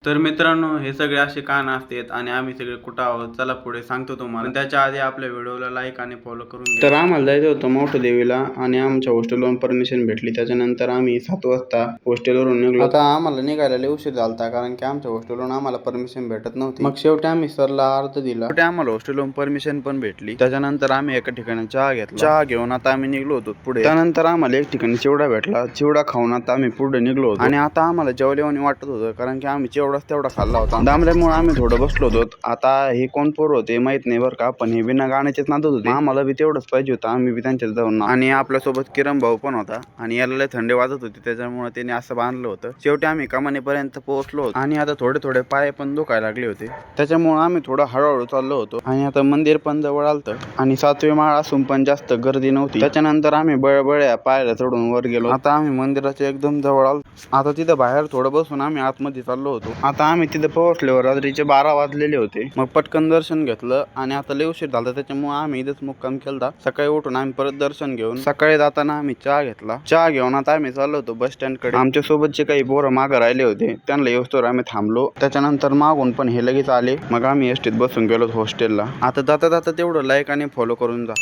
तर मित्रांनो, हे सगळे असे कान असतात आणि आम्ही सगळे कुठं आहोत चला पुढे सांगतो तुम्हाला. पण त्याच्या आधी आपल्या व्हिडिओला लाईक आणि फॉलो करून घ्या. तर आम्हाला जायचं होतं मोठं देवीला आणि आमच्या हॉस्टेलवरून परमिशन भेटली. त्याच्यानंतर आम्ही 7 वाजता हॉस्टेलवरून निघलो. आता आम्हाला निघायला लय उशीर झालता कारण की आमच्या हॉस्टेलवरून आम्हाला परमिशन भेटत नव्हती. मग शेवटी आम्ही सरला अर्ज दिला. शेवटी आम्हाला हॉस्टेलवरून परमिशन पण भेटली. त्याच्यानंतर आम्ही एका ठिकाणी चहा घेतला. चहा घेऊन आता आम्ही निघलो होतो पुढे. त्यानंतर आम्हाला एक ठिकाणी चिवडा भेटला. चिवडा खाऊन आता आम्ही पुढे निघलो होतो आणि आता आम्हाला जेवल्यावानी वाटत होतं कारण की आम्ही तेवढा खाल्ला होता. दामल्यामुळे आम्ही थोडं बसलो होतो. आता हे कोण पोर होते माहित नाही बरं का, पण हे बिना गाण्याचेच नादत होते. आम्हाला बी तेवढंच पाहिजे होतं, आम्ही बी त्यांच्यात जाऊन. आणि आपल्यासोबत किरण भाऊ पण होता आणि याला लय थंडी वाजत होती त्याच्यामुळे त्याने असं बांधलं होतं. शेवटी आम्ही कमानीपर्यंत पोहोचलो होतो आणि आता थोडे पाय पण दुखायला लागले होते. त्याच्यामुळे आम्ही थोडं हळूहळू चाललो होतो आणि आता मंदिर पण जवळ आलतं आणि 7वी माळ असून पण जास्त गर्दी नव्हती. त्याच्यानंतर आम्ही बळबळ्या पायऱ्या चढून वर गेलो. आता आम्ही मंदिराच्या एकदम जवळ आलो. आता तिथं बाहेर थोडं बसून आम्ही आतमध्ये चाललो होतो. आता आम्ही तिथे पोहोचल्यावर रात्रीचे 12 वाजलेले होते. मग पटकन दर्शन घेतलं आणि आता लय उशीर झाला त्याच्यामुळे आम्ही इथेच मुक्काम केलता. सकाळी उठून आम्ही परत दर्शन घेऊन सकाळी जाताना आम्ही चहा घेतला. चहा घेऊन आता आम्ही चाललो होतो बस स्टँड कडे. आमच्या सोबतचे काही पोरं मागे राहिले होते, त्यांना येऊस्तोवर आम्ही थांबलो. त्याच्यानंतर मागून पण हे लगेच आले. मग आम्ही एसटीत बसून गेलो हॉस्टेलला. आता जाता तेवढं लाईक आणि फॉलो करून जा.